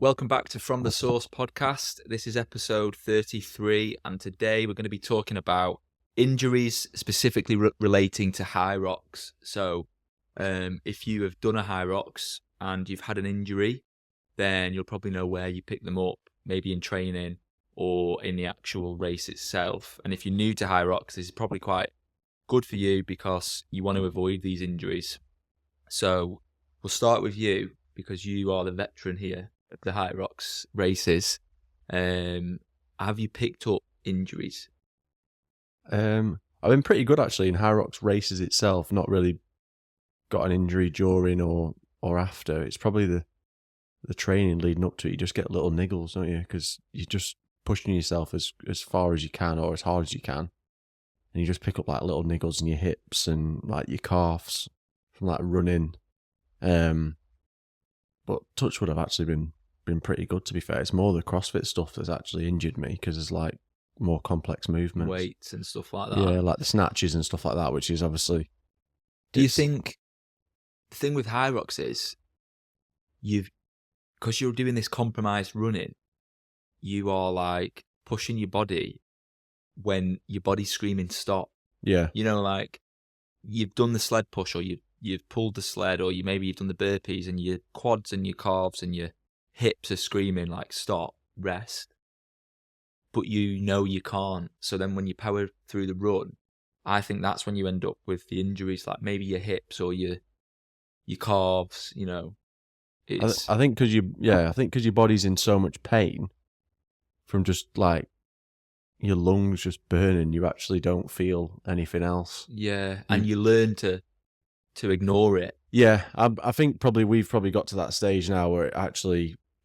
Welcome back to From the Source podcast. This is episode 33, and today we're going to be talking about injuries specifically relating to Hyrox. So, if you have done a Hyrox and you've had an injury, then you'll probably know where you pick them up, maybe in training or in the actual race itself. And if you're new to Hyrox, this is probably quite good for you because you want to avoid these injuries. So, we'll start with you because you are the veteran here at the Hyrox races. Have you picked up injuries? I've been pretty good actually in Hyrox races itself. Not really got an injury during or after. It's probably the training leading up to it. You just get little niggles, don't you? Because you're just pushing yourself as far as you can or as hard as you can, and you just pick up like little niggles in your hips and like your calves from like running. But touch wood, I've actually been pretty good, to be fair. It's more the CrossFit stuff that's actually injured me because there's like more complex movements. Weights and stuff like that. Yeah, like the snatches and stuff like that, which is obviously... Do you think the thing with Hyrox is because you're doing this compromised running, you are like pushing your body when your body's screaming stop. Yeah. You know, like you've done the sled push or you've pulled the sled or maybe you've done the burpees and your quads and your calves and your hips are screaming like stop, rest. But you know you can't. So then when you power through the run, I think that's when you end up with the injuries, like maybe your hips or your calves, you know. I think because your body's in so much pain from just like your lungs just burning, you actually don't feel anything else. Yeah, and you learn to ignore it. Yeah, I think we've probably got to that stage now where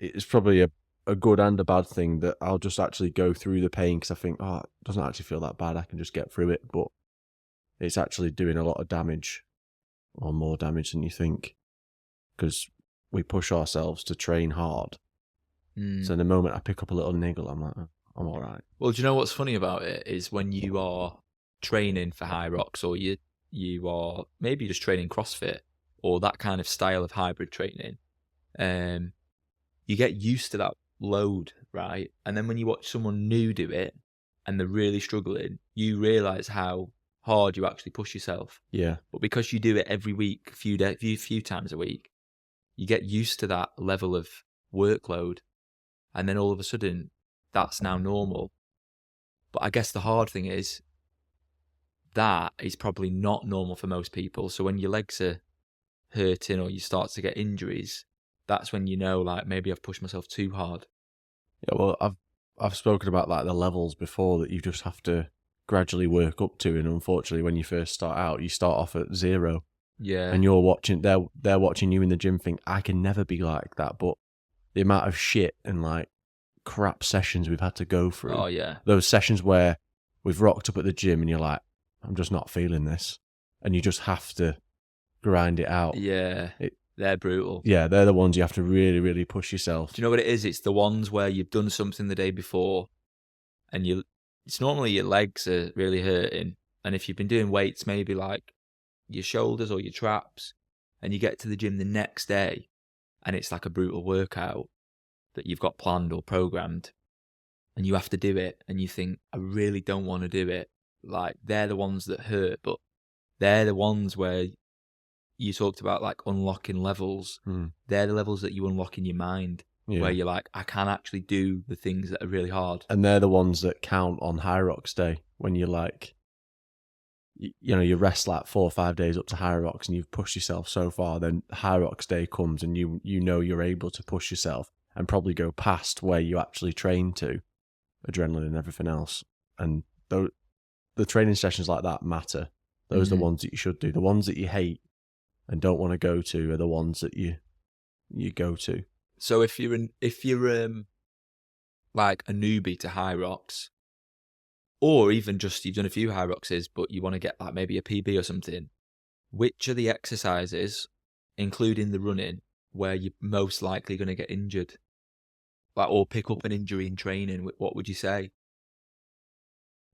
it's probably a good and a bad thing that I'll just actually go through the pain because I think, it doesn't actually feel that bad. I can just get through it, but it's actually doing a lot of damage or more damage than you think because we push ourselves to train hard. So the moment I pick up a little niggle, I'm like, I'm all right. Well, do you know what's funny about it is when you are training for Hyrox or you are maybe just training CrossFit or that kind of style of hybrid training, you get used to that load, right? And then when you watch someone new do it and they're really struggling, you realise how hard you actually push yourself. Yeah. But because you do it every week, a few times a week, you get used to that level of workload. And then all of a sudden, that's now normal. But I guess the hard thing is that is probably not normal for most people. So when your legs are hurting or you start to get injuries, that's when you know, like, maybe I've pushed myself too hard. Yeah, well, I've spoken about like the levels before that you just have to gradually work up to, and unfortunately, when you first start out, you start off at 0. Yeah. And you're watching, they're watching you in the gym, think I can never be like that. But the amount of shit and like crap sessions we've had to go through. Oh yeah. Those sessions where we've rocked up at the gym and you're like, I'm just not feeling this, and you just have to grind it out. Yeah. They're brutal. Yeah, they're the ones you have to really, really push yourself. Do you know what it is? It's the ones where you've done something the day before and it's normally your legs are really hurting. And if you've been doing weights, maybe like your shoulders or your traps, and you get to the gym the next day and it's like a brutal workout that you've got planned or programmed and you have to do it and you think, I really don't want to do it. Like, they're the ones that hurt, but they're the ones where you talked about like unlocking levels. They're the levels that you unlock in your mind, where you're like, I can actually do the things that are really hard. And they're the ones that count on Hyrox Day, when you're like, you rest like 4 or 5 days up to Hyrox and you've pushed yourself so far, then Hyrox Day comes and you know you're able to push yourself and probably go past where you actually train to, adrenaline and everything else. And the training sessions like that matter. Those are the ones that you should do. The ones that you hate and don't want to go to are the ones that you go to. So if you're like a newbie to Hyrox, or even just you've done a few Hyroxes but you want to get like maybe a PB or something, which are the exercises, including the running, where you're most likely going to get injured, like, or pick up an injury in training? What would you say?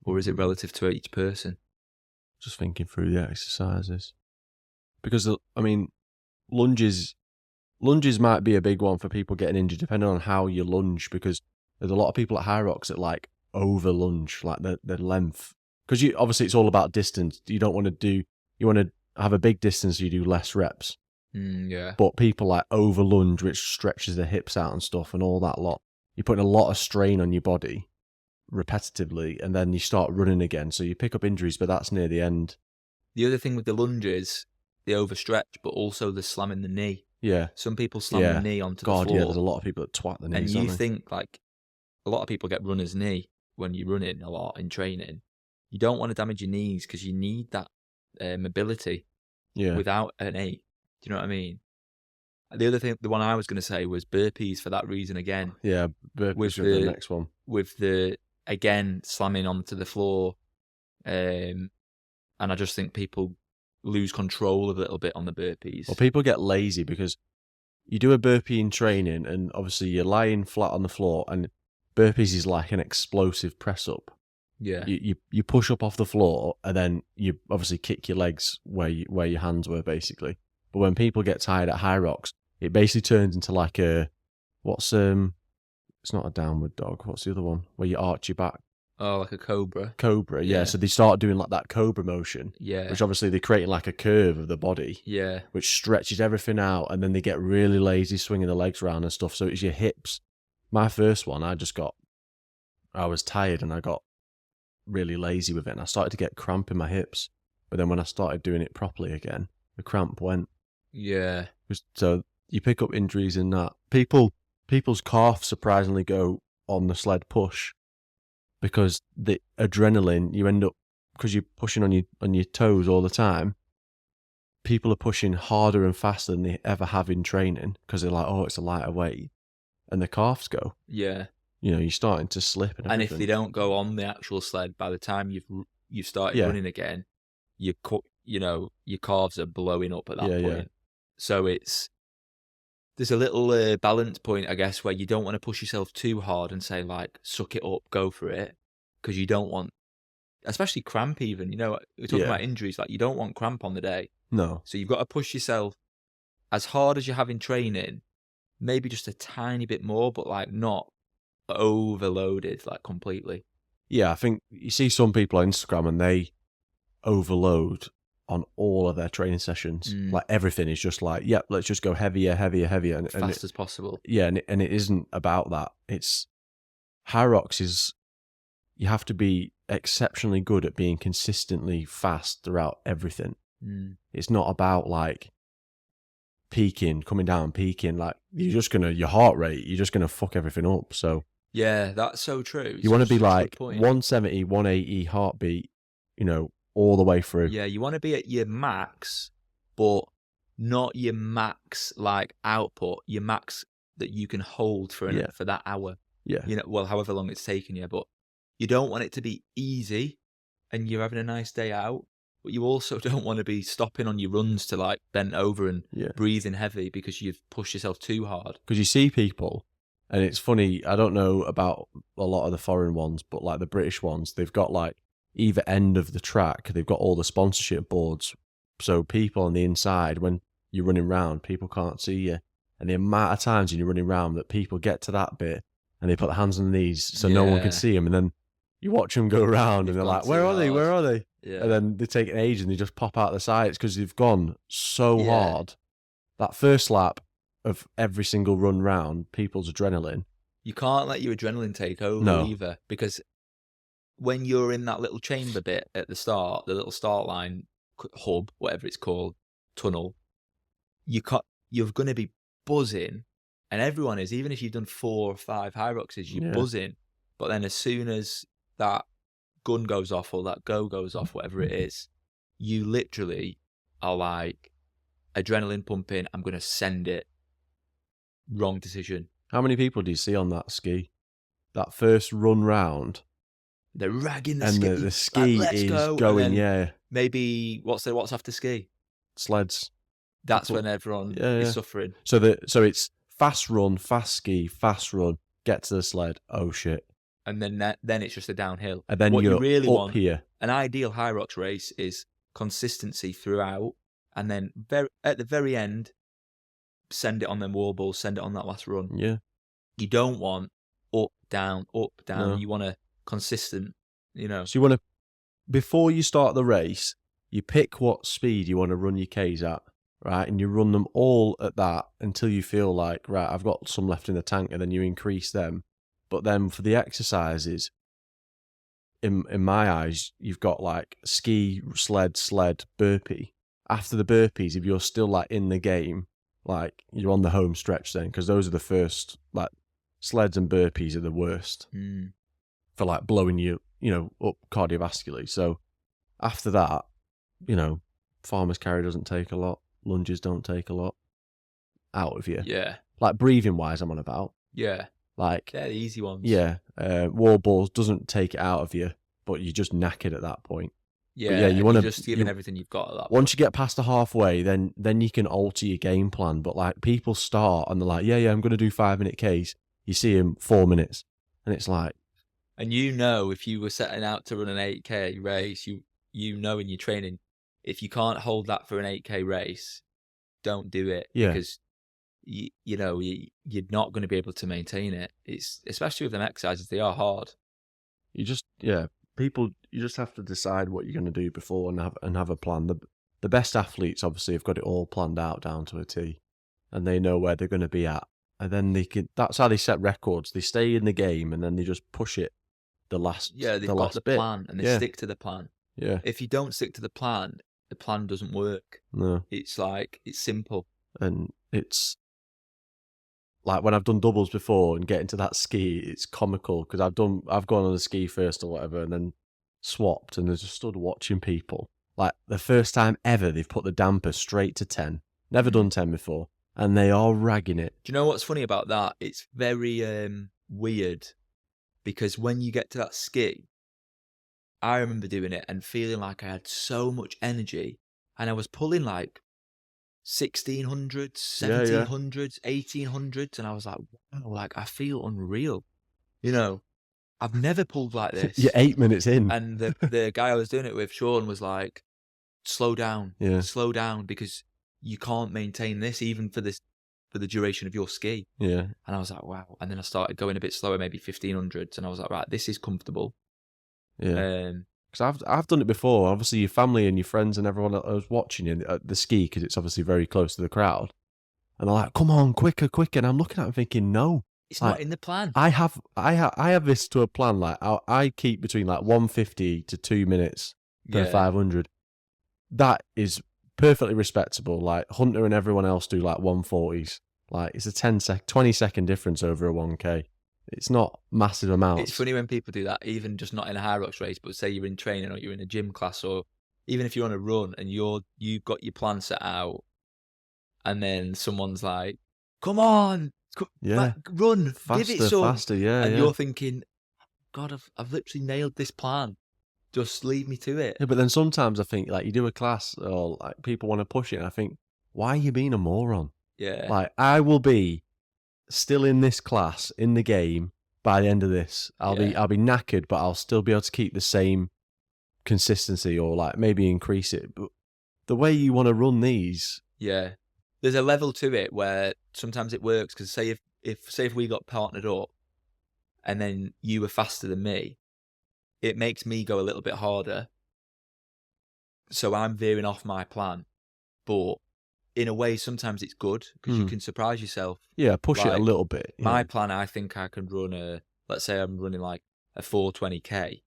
Or is it relative to each person? Just thinking through the exercises. Because, I mean, lunges lunges might be a big one for people getting injured, depending on how you lunge, because there's a lot of people at Hyrox that like over lunge, like the length. Because you obviously it's all about distance. You don't want to do, you want to have a big distance, you do less reps. Yeah. But people like over lunge, which stretches their hips out and stuff and all that lot. You're putting a lot of strain on your body repetitively, and then you start running again. So you pick up injuries, but that's near the end. The other thing with the lunges, they overstretch, but also the slamming the knee. Yeah. Some people slam the knee onto the floor. Yeah, there's a lot of people that twat the knees, and you think, like, a lot of people get runner's knee when you're running a lot in training. You don't want to damage your knees because you need that mobility without an knee. Do you know what I mean? The other thing, the one I was going to say was burpees for that reason again. Yeah, burpees are the next one. With the, again, slamming onto the floor. And I just think people lose control a little bit on the burpees. Well, people get lazy because you do a burpee in training and obviously you're lying flat on the floor, and burpees is like an explosive press up. Yeah. You push up off the floor and then you obviously kick your legs where your hands were, basically. But when people get tired at Hyrox, it basically turns into like a, it's not a downward dog. What's the other one? Where you arch your back. Oh, like a cobra. Cobra, yeah. So they start doing like that cobra motion. Yeah. Which obviously they're creating like a curve of the body. Yeah. Which stretches everything out, and then they get really lazy swinging the legs around and stuff. So it's your hips. My first one, I was tired and I got really lazy with it, and I started to get cramp in my hips. But then when I started doing it properly again, the cramp went. Yeah. So you pick up injuries in that. People's calves surprisingly go on the sled push, because the adrenaline, you end up, because you're pushing on your toes all the time, people are pushing harder and faster than they ever have in training, because they're like, oh, it's a lighter weight, and the calves go. Yeah. You're starting to slip and everything. And if they don't go on the actual sled, by the time you've started running again, your calves are blowing up at that point. Yeah. So there's a little balance point, I guess, where you don't want to push yourself too hard and say, like, suck it up, go for it, because you don't want, especially cramp even, we're talking about injuries, like, you don't want cramp on the day. No. So you've got to push yourself as hard as you have in training, maybe just a tiny bit more, but, like, not overloaded, like, completely. Yeah, I think you see some people on Instagram and they overload on all of their training sessions. Like, everything is just like, yep, let's just go heavier, and fast as possible. Yeah, and it isn't about that. It's Hyrox is, you have to be exceptionally good at being consistently fast throughout everything. It's not about like peaking, coming down, peaking. Like, your heart rate, you're just gonna fuck everything up. So yeah, that's so true. You want to be like 170, 180 heartbeat, all the way through. Yeah, you want to be at your max, but not your max like output, your max that you can hold for that hour. Yeah. However long it's taken you, but you don't want it to be easy and you're having a nice day out, but you also don't want to be stopping on your runs to like bent over and breathing heavy because you've pushed yourself too hard. Because you see people, and it's funny, I don't know about a lot of the foreign ones, but like the British ones, they've got like either end of the track, they've got all the sponsorship boards. So people on the inside, when you're running around, people can't see you. And the amount of times when you're running around that people get to that bit and they put their hands on their knees so no one can see them. And then you watch them go around and they're like, where are they? Where are they? Yeah. And then they take an age and they just pop out the sides because they've gone so hard. That first lap of every single run round, people's adrenaline. You can't let your adrenaline take over either, because when you're in that little chamber bit at the start, the little start line hub, whatever it's called, tunnel, you're going to be buzzing, and everyone is, even if you've done 4 or 5 Hyroxes, you're buzzing. But then as soon as that gun goes off or that go goes off, whatever it is, you literally are like, adrenaline pumping, I'm going to send it. Wrong decision. How many people do you see on that ski? That first run round, they're ragging the and ski. The ski like, is going, maybe what's after ski? Sleds. That's when everyone is suffering. So it's fast run, fast ski, fast run, get to the sled, oh shit. And then it's just a downhill. And then what you're you really up want, here. An ideal Hyrox race is consistency throughout, and then at the very end, send it on them wall balls, send it on that last run. Yeah. You don't want up, down, up, down. No. You want a consistent, So you want to, before you start the race, you pick what speed you want to run your Ks at, right? And you run them all at that until you feel like, right, I've got some left in the tank, and then you increase them. But then for the exercises, in my eyes, you've got like ski, sled, burpee. After the burpees, if you're still like in the game, like you're on the home stretch then, because those are the first, like sleds and burpees are the worst for like blowing you, up cardiovascularly. So after that, farmer's carry doesn't take a lot, lunges don't take a lot out of you. Yeah. Like breathing wise, I'm on about. Yeah. Like they're the easy ones. Yeah. Wall balls doesn't take it out of you, but you're just knackered at that point. Yeah. But yeah, you want to just giving everything you've got at that once point. you get past the halfway, then you can alter your game plan. But like people start and they're like, yeah, I'm going to do 5-minute Ks. You see them 4 minutes, and it's like. And if you were setting out to run an 8K race, you know in your training, if you can't hold that for an 8K race, don't do it. Yeah. Because you're not going to be able to maintain it. It's especially with them exercises, they are hard. You just have to decide what you're going to do before and have a plan. The best athletes obviously have got it all planned out down to a T, and they know where they're going to be at, and then that's how they set records. They stay in the game, and then they just push it the last. Yeah, they've got the plan, and they stick to the plan. Yeah. If you don't stick to the plan doesn't work. No. It's simple, and it's. Like when I've done doubles before and get into that ski, it's comical because I've gone on the ski first or whatever and then swapped and I just stood watching people. Like the first time ever they've put the damper straight to 10. Never done 10 before. And they are ragging it. Do you know what's funny about that? It's very weird because when you get to that ski, I remember doing it and feeling like I had so much energy and I was pulling like 1600s, 1700s, 1800s, and I was like, wow, like I feel unreal. I've never pulled like this. You're 8 minutes in. And the guy I was doing it with, Sean, was like, slow down, because you can't maintain this even for the duration of your ski. Yeah. And I was like, wow. And then I started going a bit slower, maybe 1500s, and I was like, right, this is comfortable. Yeah. Because I've done it before. Obviously, your family and your friends and everyone that was watching you at the ski, because it's obviously very close to the crowd. And they're like, come on, quicker. And I'm looking at them thinking, no. It's not in the plan. I have this to a plan. Like I keep between like 150 to 2 minutes per 500. That is perfectly respectable. Like Hunter and everyone else do like 140s. Like it's a 20-second difference over a 1K. It's not massive amounts. It's funny when people do that, even just not in a Hyrox race, but say you're in training or you're in a gym class, or even if you're on a run and you've got your plan set out, and then someone's like, "Come on, run, faster, give it some," faster, and you're thinking, "God, I've literally nailed this plan. Just leave me to it." Yeah, but then sometimes I think like you do a class or like people want to push it, and I think, why are you being a moron? Yeah, like I will be still in this class in the game by the end of this. I'll be knackered, but I'll still be able to keep the same consistency or like maybe increase it. But the way you want to run these, there's a level to it where sometimes it works because say if we got partnered up and then you were faster than me, it makes me go a little bit harder. So I'm veering off my plan, but in a way, sometimes it's good because you can surprise yourself. Yeah, push it a little bit. My plan, I think I can run let's say I'm running like a 420K,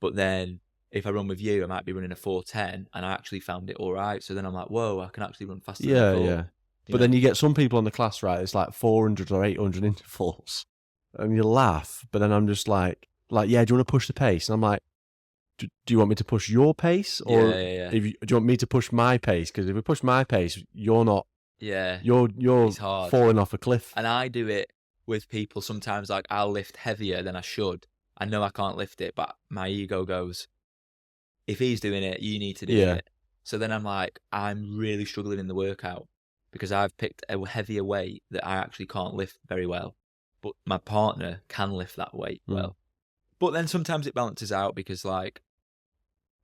but then if I run with you, I might be running a 410, and I actually found it all right. So then I'm like, whoa, I can actually run faster than before. Yeah. But then you get some people in the class, right, it's like 400 or 800 intervals, and you laugh, but then I'm just like, yeah, do you want to push the pace? And I'm like, do you want me to push your pace, or do you want me to push my pace? Because if we push my pace, you're not. Yeah, you're falling off a cliff. And I do it with people sometimes. Like I'll lift heavier than I should. I know I can't lift it, but my ego goes, if he's doing it, you need to do it. So then I'm like, I'm really struggling in the workout because I've picked a heavier weight that I actually can't lift very well, but my partner can lift that weight well. But then sometimes it balances out because like,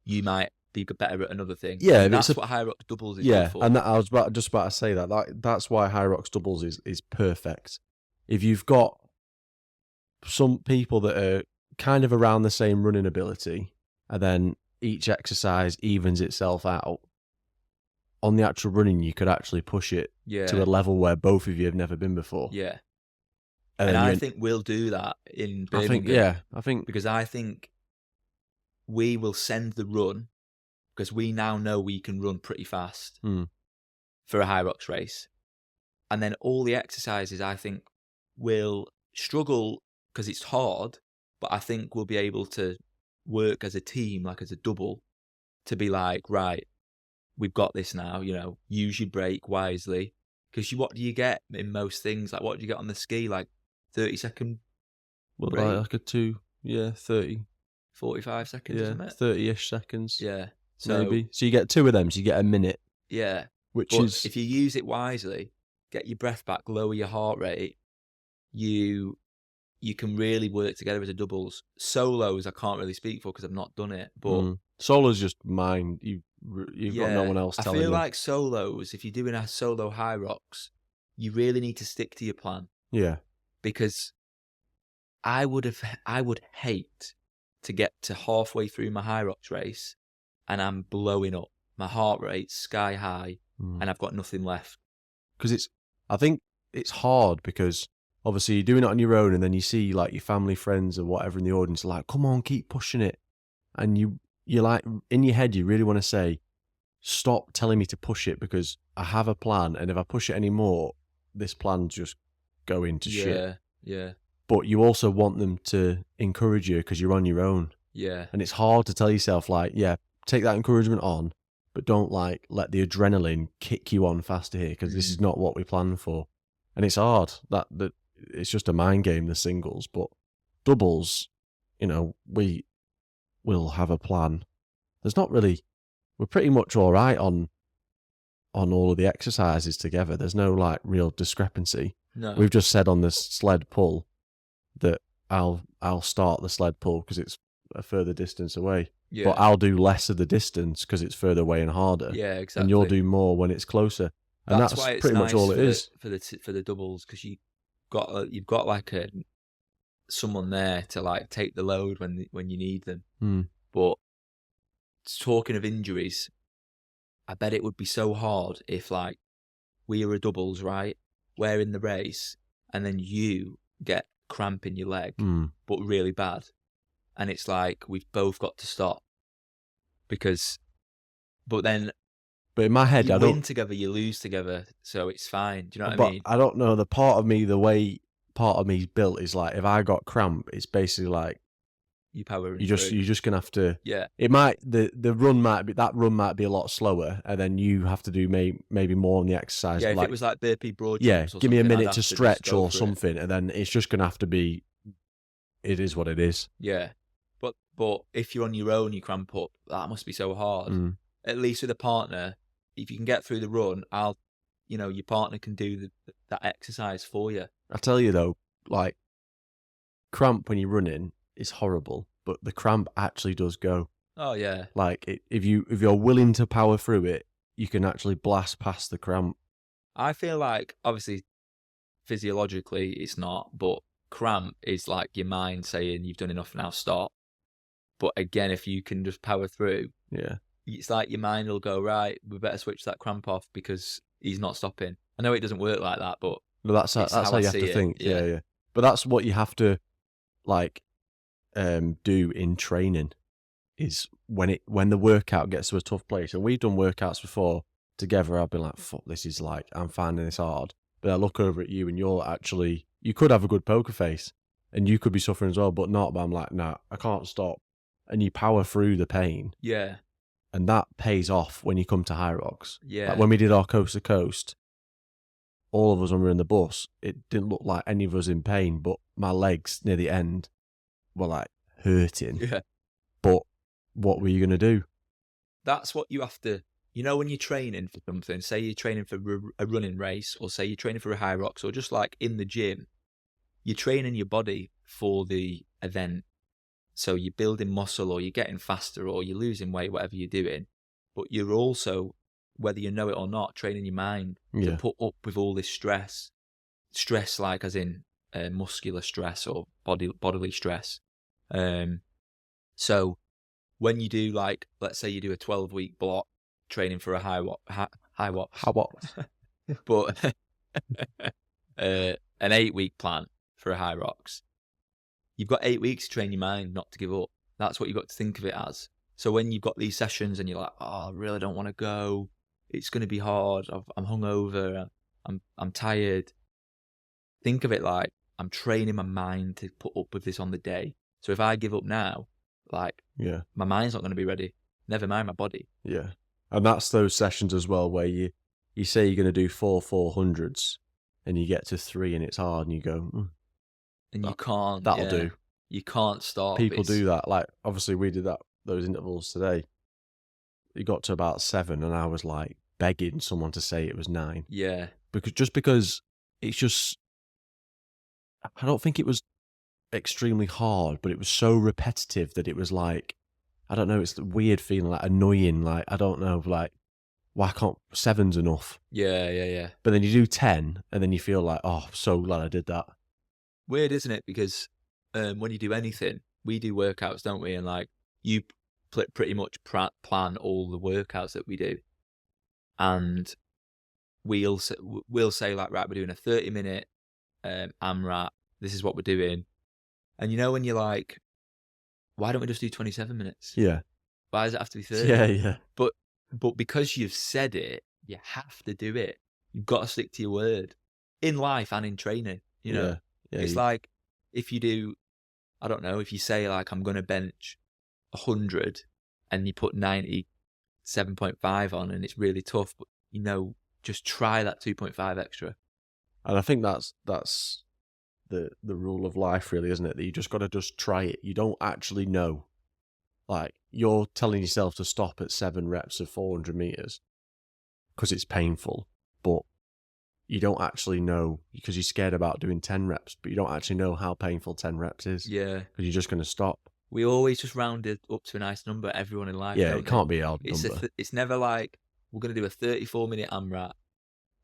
you might be better at another thing. Yeah, and that's what Hyrox doubles is good for. and I was just about to say that's why Hyrox doubles is perfect. If you've got some people that are kind of around the same running ability, and then each exercise evens itself out, on the actual running, you could actually push it to a level where both of you have never been before. Yeah. And I think we'll do that in Birmingham. I think because I think we will send the run, because we now know we can run pretty fast for a Hyrox race. And then all the exercises, I think, will struggle because it's hard, but I think we'll be able to work as a team, like as a double, to be like, right, we've got this now, use your brake wisely. Because what do you get in most things? Like, what do you get on the ski? Like 30-second break? Like a 30. 45 seconds, isn't it? 30-ish seconds. Yeah. Maybe. So you get 2 of them, so you get a minute. Yeah. But if you use it wisely, get your breath back, lower your heart rate, you can really work together as a doubles. Solos, I can't really speak for because I've not done it. But solo's just mine. You've got no one else telling you. I feel like solos, if you're doing a solo Hyrox, you really need to stick to your plan. Yeah. Because I would hate to get to halfway through my Hyrox race and I'm blowing up. My heart rate's sky high and I've got nothing left. Because I think it's hard because obviously you're doing it on your own and then you see like your family, friends or whatever in the audience like, come on, keep pushing it. And you're like, in your head, you really want to say, stop telling me to push it because I have a plan. And if I push it anymore, this plan's just going to shit. Yeah. But you also want them to encourage you because you're on your own. Yeah. And it's hard to tell yourself like, yeah, take that encouragement on, but don't like let the adrenaline kick you on faster here because this is not what we planned for. And it's hard. That it's just a mind game, the singles. But doubles, we will have a plan. There's not really... We're pretty much all right on all of the exercises together. There's no like real discrepancy. No. We've just said on this sled pull that I'll start the sled pull because it's a further distance away. Yeah. But I'll do less of the distance because it's further away and harder. Yeah, exactly. And you'll do more when it's closer. And that's why it's pretty nice much all it is for the doubles because you've got like someone there to like take the load when you need them. But talking of injuries, I bet it would be so hard if like we are a doubles, right? We're in the race and then you get cramp in your leg, but really bad. And it's like, we've both got to stop but in my head, you win together, you lose together. So it's fine. Do you know what I mean? I don't know. The way part of me's built is like, if I got cramp, it's basically like, you're just gonna have to. Yeah. It might the run might be a lot slower, and then you have to do maybe more on the exercise. Yeah, if it was like burpee broad jumps. Yeah, or give me a minute I'd to stretch or something, and then it's just gonna have to be. It is what it is. Yeah, but if you're on your own, you cramp up. That must be so hard. At least with a partner, if you can get through the run, your partner can do that exercise for you. I tell you though, like cramp when you're running is horrible, but the cramp actually does go. Oh yeah. Like if you're willing to power through it, you can actually blast past the cramp. I feel like obviously physiologically it's not, but cramp is like your mind saying you've done enough now, stop. But again, if you can just power through, it's like your mind will go, right, we better switch that cramp off because he's not stopping. I know it doesn't work like that, but that's how you have to think. Yeah. But that's what you have to like do in training is when the workout gets to a tough place. And we've done workouts before together. I've been like, fuck, this is like, I'm finding this hard. But I look over at you and you could have a good poker face and you could be suffering as well, but I'm like, nah, I can't stop. And you power through the pain. Yeah. And that pays off when you come to Hyrox. Yeah. Like when we did our coast to coast, all of us when we were in the bus, it didn't look like any of us in pain, but my legs near the end were like hurting. Yeah. But what were you going to do? That's what you have to, when you're training for something, say you're training for a running race, or say you're training for a Hyrox, or just like in the gym, you're training your body for the event. So you're building muscle, or you're getting faster, or you're losing weight, whatever you're doing. But you're also, whether you know it or not, training your mind to put up with all this stress. Stress, like as in muscular stress or bodily stress. So when you do, like, let's say you do a 12-week block training for a Hyrox, but an 8-week plan for a Hyrox, you've got 8 weeks to train your mind not to give up. That's what you've got to think of it as. So when you've got these sessions and you're like, oh, I really don't want to go, it's going to be hard, I'm hungover, I'm tired, think of it like, I'm training my mind to put up with this on the day. So if I give up now, like, my mind's not going to be ready. Never mind my body. Yeah. And that's those sessions as well where you say you're going to do 4 400s and you get to 3 and it's hard and you go, and you can't. That'll do. You can't stop. People do that. Like, obviously we did those intervals today. It got to about 7 and I was like begging someone to say it was 9. Yeah. Because it's just, I don't think it was extremely hard, but it was so repetitive that it was like, I don't know, it's the weird feeling, like annoying, like, I don't know, like, why can't 7's enough? Yeah. But then you do 10 and then you feel like, oh, I'm so glad I did that. Weird, isn't it? Because when you do anything, we do workouts, don't we? And like, you pretty much plan all the workouts that we do. And we'll say like, right, we're doing a 30-minute AMRAP. This is what we're doing. And you know when you're like, why don't we just do 27 minutes? Yeah. Why does it have to be 30? Yeah. But because you've said it, you have to do it. You've got to stick to your word in life and in training. You know, it's like if you do, I don't know, if you say like, I'm going to bench 100 and you put 97.5 on and it's really tough, but you know, just try that 2.5 extra. And I think that's the rule of life, really, isn't it? That you just got to just try it. You don't actually know. Like, you're telling yourself to stop at 7 reps of 400 meters because it's painful, but you don't actually know because you're scared about doing 10 reps, but you don't actually know how painful 10 reps is. Yeah. Because you're just going to stop. We always just round it up to a nice number, everyone in life. Yeah, it can't be a hard number. It's never like, we're going to do a 34-minute AMRAP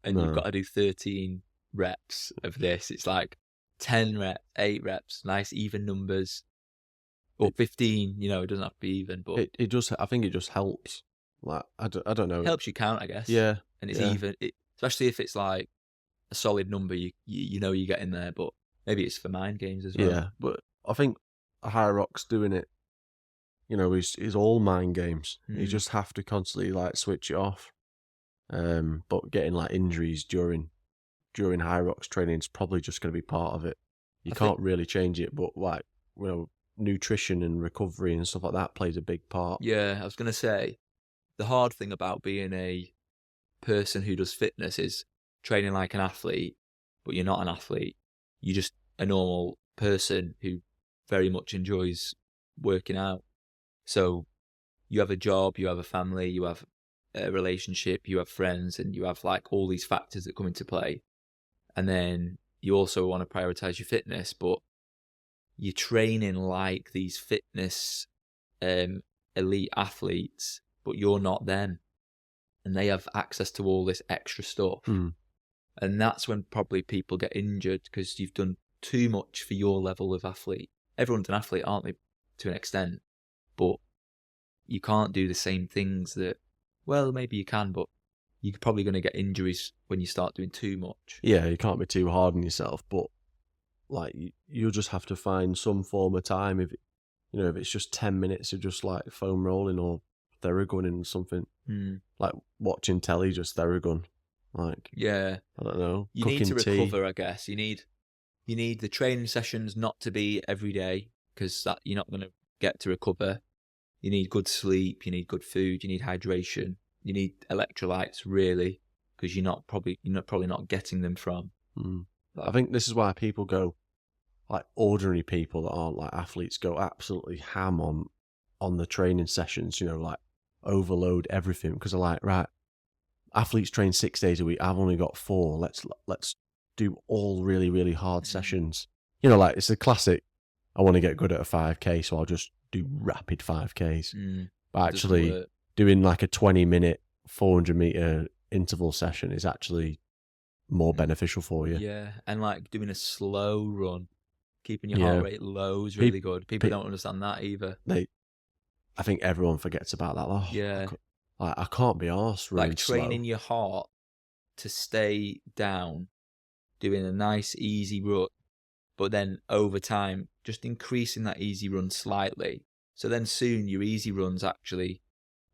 and you've got to do 13 reps of this. It's like 10 reps, 8 reps, nice even numbers. Or 15, you know, it doesn't have to be even, but it just, I think it just helps. Like, I don't know. It helps you count, I guess. Yeah. And it's even, especially if it's like a solid number, you know you're getting there, but maybe it's for mind games as well. Yeah, but I think Hyrox doing it, you know, is all mind games. You just have to constantly like switch it off. But getting like injuries during Hyrox training is probably just going to be part of it. You can't really change it, but like, you know, nutrition and recovery and stuff like that plays a big part. Yeah, I was going to say, the hard thing about being a person who does fitness is training like an athlete, but you're not an athlete. You're just a normal person who very much enjoys working out. So you have a job, you have a family, you have a relationship, you have friends, and you have like all these factors that come into play. And then you also want to prioritize your fitness, but you're training like these fitness elite athletes, but you're not them. And they have access to all this extra stuff. And that's when probably people get injured because you've done too much for your level of athlete. Everyone's an athlete, aren't they, to an extent? But you can't do the same things that, well, maybe you can, but you're probably going to get injuries when you start doing too much. Yeah, you can't be too hard on yourself, but like you'll just have to find some form of time. If it's just 10 minutes of just like foam rolling or Theragunning something, like watching telly, just Theragun. Like, yeah, I don't know. You need to recover, I guess. You need the training sessions not to be every day because that you're not going to get to recover. You need good sleep. You need good food. You need hydration. You need electrolytes, really, because you're probably not getting them from. I think this is why people go, like ordinary people that aren't like athletes, go absolutely ham on the training sessions. You know, like overload everything because they're like, right, athletes train 6 days a week. I've only got 4. Let's do all really, really hard sessions. You know, like it's a classic I want to get good at a 5K, so I'll just do rapid 5Ks. But Doesn't actually, work. doing like a 20-minute 400-meter interval session is actually more beneficial for you. Yeah, and like doing a slow run, keeping your Yeah. heart rate low is really good. People pe- don't understand that either. I think everyone forgets about that. Oh, Yeah. I can't be arsed running Like training slow. your heart to stay down, doing a nice easy run, but then over time just increasing that easy run slightly. So then soon your easy run's actually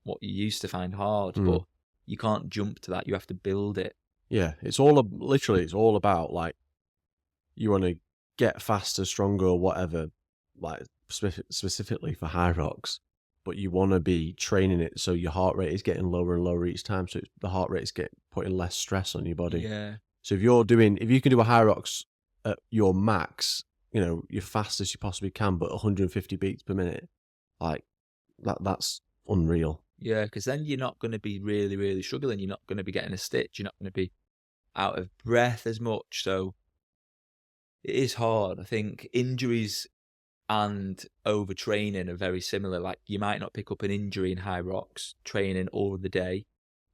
what you used to find hard, but you can't jump to that. You have to build it. Yeah, it's all about like you want to get faster, stronger, or whatever. Like specifically for Hyrox, but you want to be training it so your heart rate is getting lower and lower each time, so the heart rate is putting less stress on your body. Yeah. So if you can do a Hyrox at your max, your fastest you possibly can, but 150 beats per minute, like that's unreal. Yeah, because then you're not going to be really, really struggling. You're not going to be getting a stitch. You're not going to be out of breath as much. So it is hard. I think injuries and overtraining are very similar. Like you might not pick up an injury in Hyrox training all of the day,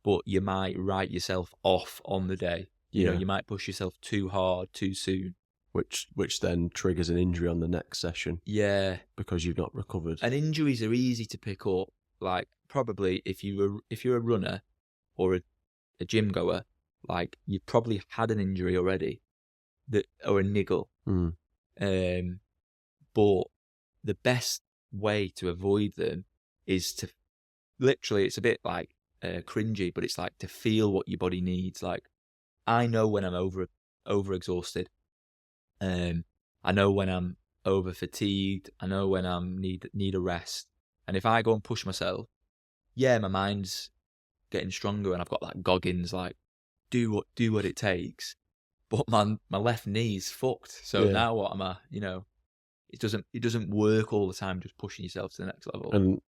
but you might write yourself off on the day. You know, you might push yourself too hard too soon, which then triggers an injury on the next session. Yeah, because you've not recovered. And injuries are easy to pick up. Like probably if you're a runner or a gym goer, like you've probably had an injury already, or a niggle. But the best way to avoid them is to literally, it's a bit like cringy, but it's like to feel what your body needs. Like I know when I'm over exhausted. I know when I'm over fatigued. I know when I need a rest. And if I go and push myself, yeah, my mind's getting stronger, and I've got that Goggins like do what it takes. But my left knee's fucked. So now what am I? It doesn't work all the time just pushing yourself to the next level. And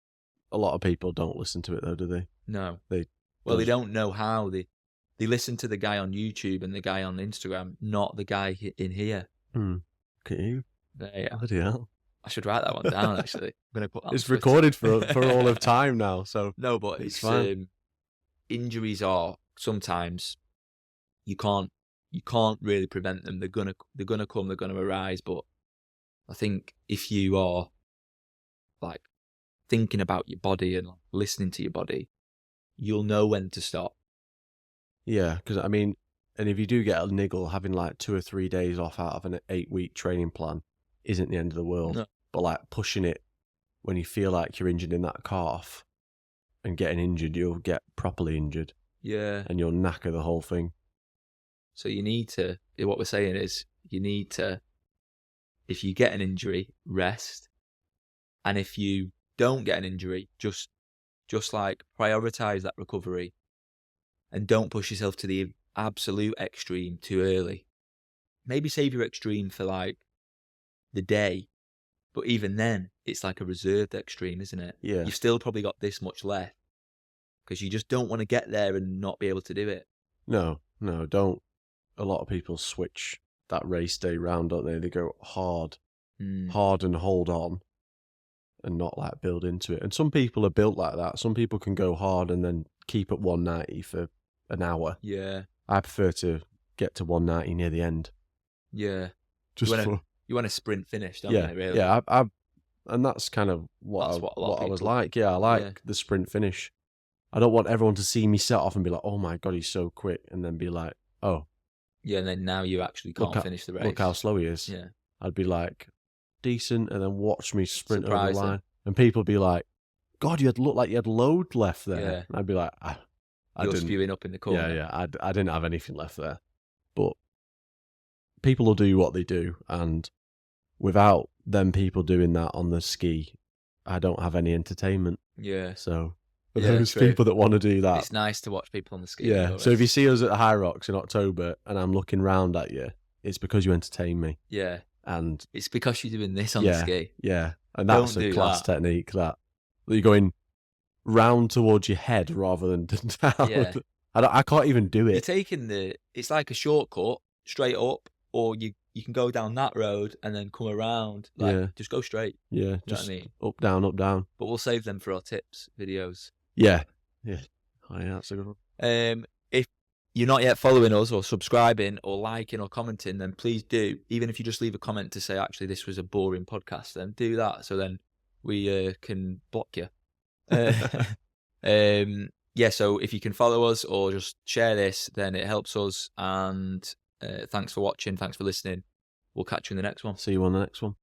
a lot of people don't listen to it though, do they? No. They don't know how. They listen to the guy on YouTube and the guy on Instagram, not the guy in here. Can you? Yeah. Bloody hell. I should write that one down. Actually, I'm gonna put that. It's recorded for all of time now, so no, but it's fine. Injuries are sometimes you can't really prevent them. They're gonna come. They're gonna arise. But I think if you are like thinking about your body and listening to your body, you'll know when to stop. Yeah, because I mean, and if you do get a niggle, having like 2 or 3 days off out of an 8-week training plan isn't the end of the world. No. But like pushing it when you feel like you're injured in that calf and getting injured, you'll get properly injured. Yeah. And you'll knacker the whole thing. So you need to, what we're saying is, you need to, if you get an injury, rest. And if you don't get an injury, just like prioritize that recovery and don't push yourself to the absolute extreme too early. Maybe save your extreme for like the day. But even then, it's like a reserved extreme, isn't it? Yeah. You've still probably got this much left because you just don't want to get there and not be able to do it. No, don't. A lot of people switch that race day round, don't they? They go hard and hold on and not like build into it. And some people are built like that. Some people can go hard and then keep at 190 for an hour. Yeah. I prefer to get to 190 near the end. Yeah. Just you want a sprint finish, don't you, really? Yeah, and that's kind of what I was like. Yeah, I like the sprint finish. I don't want everyone to see me set off and be like, oh my God, he's so quick. And then be like, oh. Yeah, and then now you actually can't finish the race. Look how slow he is. Yeah. I'd be like, decent, and then watch me sprint over the line. And people would be like, God, you look like you had load left there. Yeah. And I'd be like, I You're didn't. spewing up in the corner. Yeah. I didn't have anything left there. But people will do what they do, and without them people doing that on the ski, I don't have any entertainment. Yeah. So for those people that want to do that, it's nice to watch people on the ski. Yeah. So if you see us at Hyrox in October and I'm looking round at you, it's because you entertain me. Yeah. And it's because you're doing this on the ski. Yeah. And that's a class technique that you're going round towards your head rather than down. Yeah. I can't even do it. You're taking it's like a shortcut straight up, or you can go down that road and then come around. Like, Yeah. just go straight. Yeah, You know just what I mean? up, down, up, down. But we'll save them for our tips videos. Yeah. Yeah. Oh, yeah, that's a good one. If you're not yet following us or subscribing or liking or commenting, then please do. Even if you just leave a comment to say, actually, this was a boring podcast, then do that. So then we can block you. Yeah, so if you can follow us or just share this, then it helps us. And thanks for watching. Thanks for listening. We'll catch you in the next one. See you on the next one.